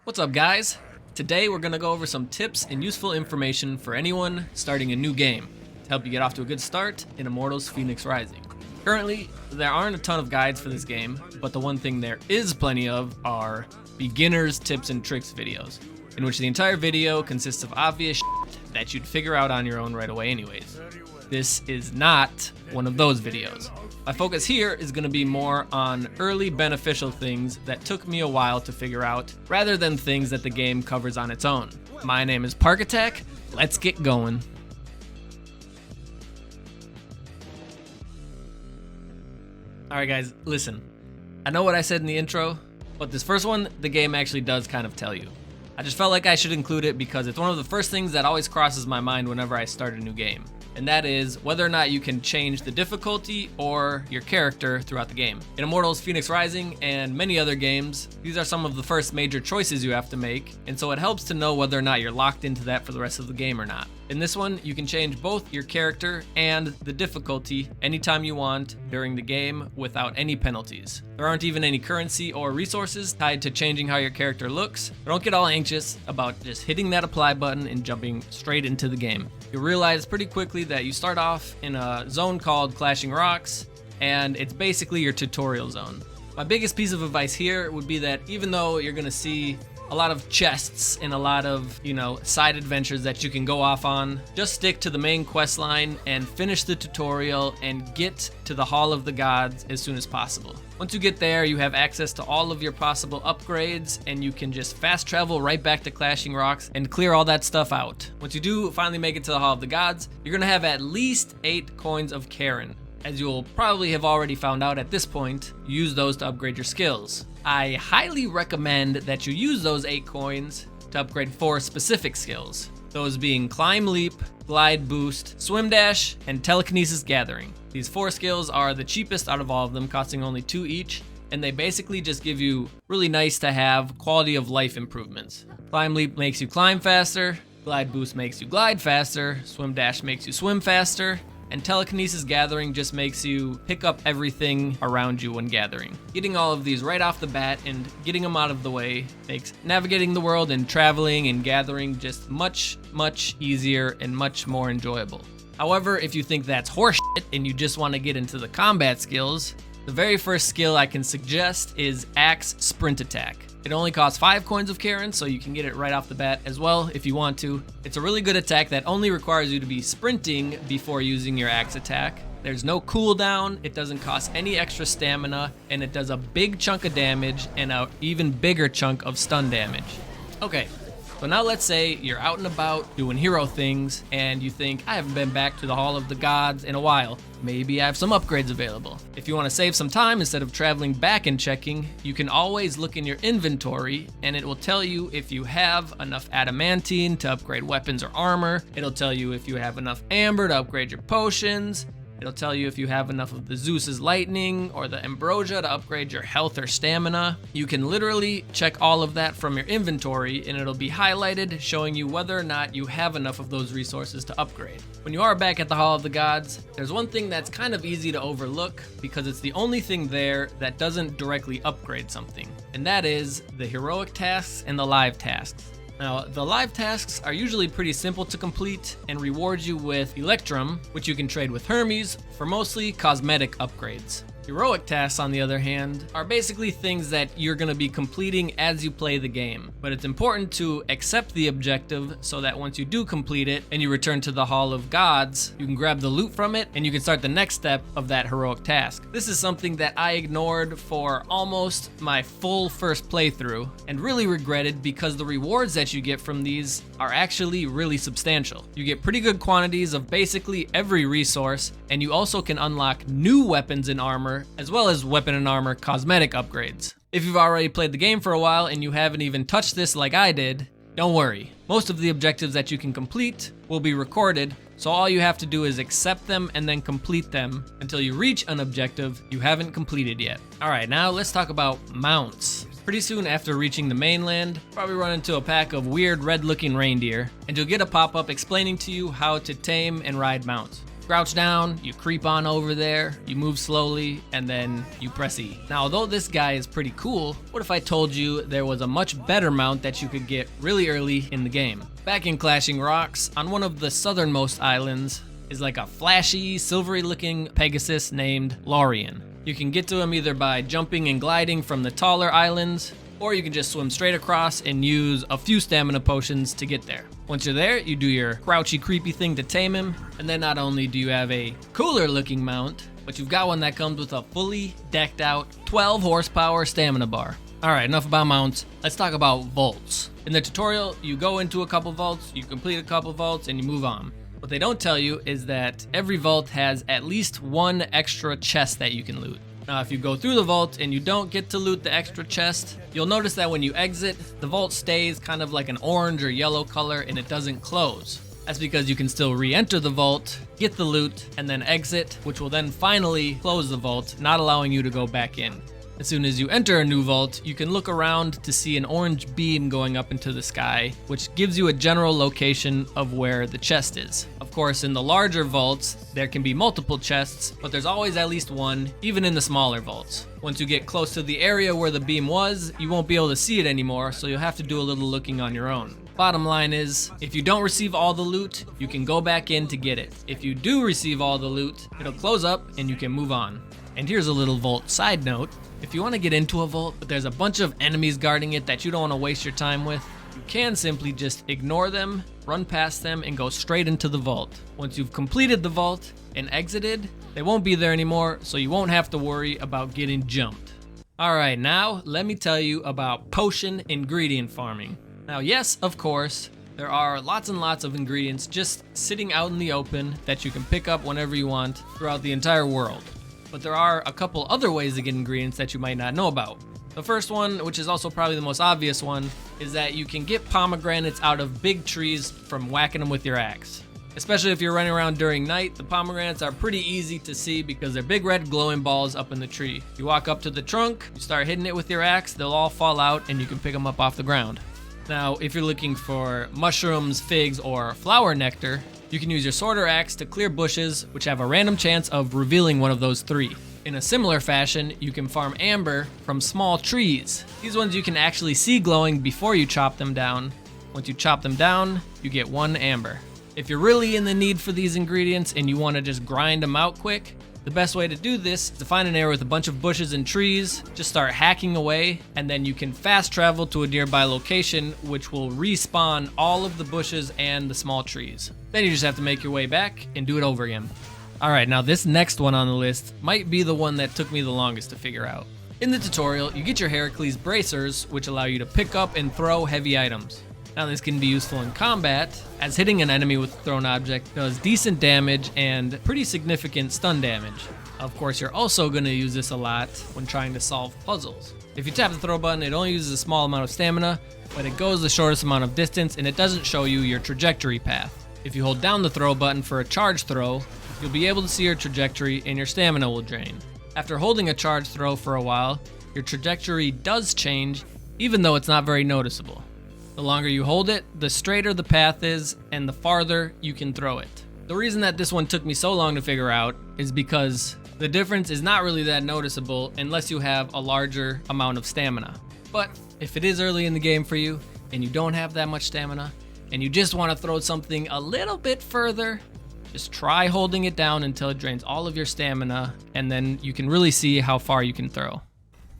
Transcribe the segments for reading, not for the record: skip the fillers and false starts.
What's up, guys? Today we're gonna go over some tips and useful information for anyone starting a new game to help you get off to a good start in Immortals Fenyx Rising. Currently, there aren't a ton of guides for this game, but the one thing there is plenty of are beginners tips and tricks videos, in which the entire video consists of obvious shit that you'd figure out on your own right away anyways. This is not one of those videos. My focus here is going to be more on early beneficial things that took me a while to figure out, rather than things that the game covers on its own. My name is Park Attack. Let's get going. Alright guys, listen. I know what I said in the intro, but this first one, the game actually does kind of tell you. I just felt like I should include it because it's one of the first things that always crosses my mind whenever I start a new game. And that is whether or not you can change the difficulty or your character throughout the game. In Immortals Fenyx Rising and many other games, these are some of the first major choices you have to make, and so it helps to know whether or not you're locked into that for the rest of the game or not. In this one, you can change both your character and the difficulty anytime you want during the game without any penalties. There aren't even any currency or resources tied to changing how your character looks, but don't get all anxious about just hitting that apply button and jumping straight into the game. You'll realize pretty quickly that you start off in a zone called Clashing Rocks, and it's basically your tutorial zone. My biggest piece of advice here would be that even though you're gonna see a lot of chests and a lot of, side adventures that you can go off on, just stick to the main quest line and finish the tutorial and get to the Hall of the Gods as soon as possible. Once you get there, you have access to all of your possible upgrades and you can just fast travel right back to Clashing Rocks and clear all that stuff out. Once you do finally make it to the Hall of the Gods, you're gonna have at least 8 coins of Karen. As you'll probably have already found out at this point, use those to upgrade your skills. I highly recommend that you use those 8 coins to upgrade 4 specific skills. Those being Climb Leap, Glide Boost, Swim Dash, and Telekinesis Gathering. These 4 skills are the cheapest out of all of them, costing only 2 each, and they basically just give you really nice to have quality of life improvements. Climb Leap makes you climb faster, Glide Boost makes you glide faster, Swim Dash makes you swim faster, and Telekinesis Gathering just makes you pick up everything around you when gathering. Getting all of these right off the bat and getting them out of the way makes navigating the world and traveling and gathering just much, much easier and much more enjoyable. However, if you think that's horseshit and you just want to get into the combat skills, the very first skill I can suggest is Axe Sprint Attack. It only costs 5 coins of Karen, so you can get it right off the bat as well if you want to. It's a really good attack that only requires you to be sprinting before using your axe attack. There's no cooldown, it doesn't cost any extra stamina, and it does a big chunk of damage and an even bigger chunk of stun damage. Okay, so now let's say you're out and about doing hero things and you think, I haven't been back to the Hall of the Gods in a while. Maybe I have some upgrades available. If you want to save some time instead of traveling back and checking, you can always look in your inventory and it will tell you if you have enough adamantine to upgrade weapons or armor. It'll tell you if you have enough amber to upgrade your potions. It'll tell you if you have enough of the Zeus's lightning or the ambrosia to upgrade your health or stamina. You can literally check all of that from your inventory and it'll be highlighted showing you whether or not you have enough of those resources to upgrade. When you are back at the Hall of the Gods, there's one thing that's kind of easy to overlook because it's the only thing there that doesn't directly upgrade something, and that is the heroic tasks and the live tasks. Now, the live tasks are usually pretty simple to complete and reward you with Electrum, which you can trade with Hermes for mostly cosmetic upgrades. Heroic tasks, on the other hand, are basically things that you're going to be completing as you play the game, but it's important to accept the objective so that once you do complete it and you return to the Hall of Gods, you can grab the loot from it and you can start the next step of that heroic task. This is something that I ignored for almost my full first playthrough and really regretted because the rewards that you get from these are actually really substantial. You get pretty good quantities of basically every resource, and you also can unlock new weapons and armor as well as weapon and armor cosmetic upgrades. If you've already played the game for a while and you haven't even touched this like I did, don't worry. Most of the objectives that you can complete will be recorded, so all you have to do is accept them and then complete them until you reach an objective you haven't completed yet. Alright, now let's talk about mounts. Pretty soon after reaching the mainland, probably run into a pack of weird red-looking reindeer, and you'll get a pop-up explaining to you how to tame and ride mounts. Crouch down, you creep on over there, you move slowly, and then you press E. Now, although this guy is pretty cool, what if I told you there was a much better mount that you could get really early in the game? Back in Clashing Rocks, on one of the southernmost islands, is like a flashy, silvery-looking Pegasus named Lorien. You can get to him either by jumping and gliding from the taller islands, or you can just swim straight across and use a few stamina potions to get there. Once you're there, you do your crouchy, creepy thing to tame him, and then not only do you have a cooler looking mount, but you've got one that comes with a fully decked out 12 horsepower stamina bar. Alright, enough about mounts, let's talk about vaults. In the tutorial, you go into a couple vaults, you complete a couple vaults, and you move on. What they don't tell you is that every vault has at least one extra chest that you can loot. Now, if you go through the vault and you don't get to loot the extra chest, you'll notice that when you exit, the vault stays kind of like an orange or yellow color and it doesn't close. That's because you can still re-enter the vault, get the loot, and then exit, which will then finally close the vault, not allowing you to go back in. As soon as you enter a new vault, you can look around to see an orange beam going up into the sky, which gives you a general location of where the chest is. Of course, in the larger vaults, there can be multiple chests, but there's always at least one, even in the smaller vaults. Once you get close to the area where the beam was, you won't be able to see it anymore, so you'll have to do a little looking on your own. Bottom line is, if you don't receive all the loot, you can go back in to get it. If you do receive all the loot, it'll close up and you can move on. And here's a little vault side note. If you want to get into a vault, but there's a bunch of enemies guarding it that you don't want to waste your time with, you can simply just ignore them, run past them, and go straight into the vault. Once you've completed the vault and exited, they won't be there anymore, so you won't have to worry about getting jumped. Alright, now let me tell you about potion ingredient farming. Now yes, of course, there are lots and lots of ingredients just sitting out in the open that you can pick up whenever you want throughout the entire world. But there are a couple other ways to get ingredients that you might not know about. The first one, which is also probably the most obvious one, is that you can get pomegranates out of big trees from whacking them with your axe. Especially if you're running around during night, the pomegranates are pretty easy to see because they're big red glowing balls up in the tree. You walk up to the trunk, you start hitting it with your axe, they'll all fall out and you can pick them up off the ground. Now, if you're looking for mushrooms, figs, or flower nectar, you can use your sword or axe to clear bushes, which have a random chance of revealing one of those three. In a similar fashion, you can farm amber from small trees. These ones you can actually see glowing before you chop them down. Once you chop them down, you get 1 amber. If you're really in the need for these ingredients and you want to just grind them out quick, the best way to do this is to find an area with a bunch of bushes and trees, just start hacking away, and then you can fast travel to a nearby location which will respawn all of the bushes and the small trees. Then you just have to make your way back and do it over again. Alright, now this next one on the list might be the one that took me the longest to figure out. In the tutorial, you get your Heracles bracers, which allow you to pick up and throw heavy items. Now this can be useful in combat, as hitting an enemy with a thrown object does decent damage and pretty significant stun damage. Of course, you're also going to use this a lot when trying to solve puzzles. If you tap the throw button, it only uses a small amount of stamina, but it goes the shortest amount of distance and it doesn't show you your trajectory path. If you hold down the throw button for a charge throw, you'll be able to see your trajectory and your stamina will drain. After holding a charge throw for a while, your trajectory does change, even though it's not very noticeable. The longer you hold it, the straighter the path is, and the farther you can throw it. The reason that this one took me so long to figure out is because the difference is not really that noticeable unless you have a larger amount of stamina. But if it is early in the game for you, and you don't have that much stamina, and you just want to throw something a little bit further, just try holding it down until it drains all of your stamina, and then you can really see how far you can throw.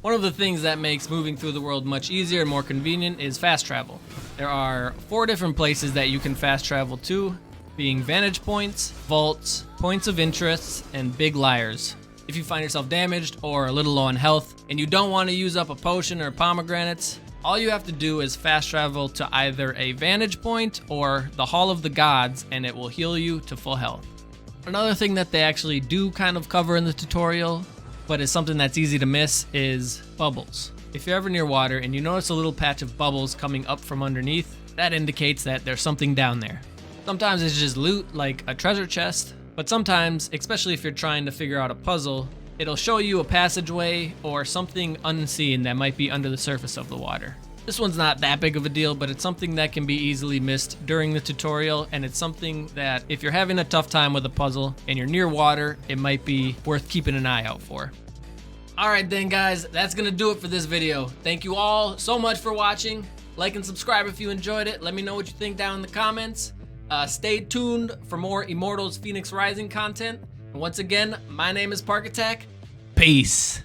One of the things that makes moving through the world much easier and more convenient is fast travel. There are 4 different places that you can fast travel to, being vantage points, vaults, points of interest, and big liars. If you find yourself damaged or a little low on health and you don't want to use up a potion or pomegranates, all you have to do is fast travel to either a vantage point or the Hall of the Gods and it will heal you to full health. Another thing that they actually do kind of cover in the tutorial, but is something that's easy to miss, is bubbles. If you're ever near water and you notice a little patch of bubbles coming up from underneath, that indicates that there's something down there. Sometimes it's just loot, like a treasure chest, but sometimes, especially if you're trying to figure out a puzzle, it'll show you a passageway or something unseen that might be under the surface of the water. This one's not that big of a deal, but it's something that can be easily missed during the tutorial, and it's something that if you're having a tough time with a puzzle and you're near water, it might be worth keeping an eye out for. Alright then guys, that's gonna do it for this video. Thank you all so much for watching. Like and subscribe if you enjoyed it. Let me know what you think down in the comments. Stay tuned for more Immortals Fenyx Rising content. And once again, my name is Park Attack. Peace.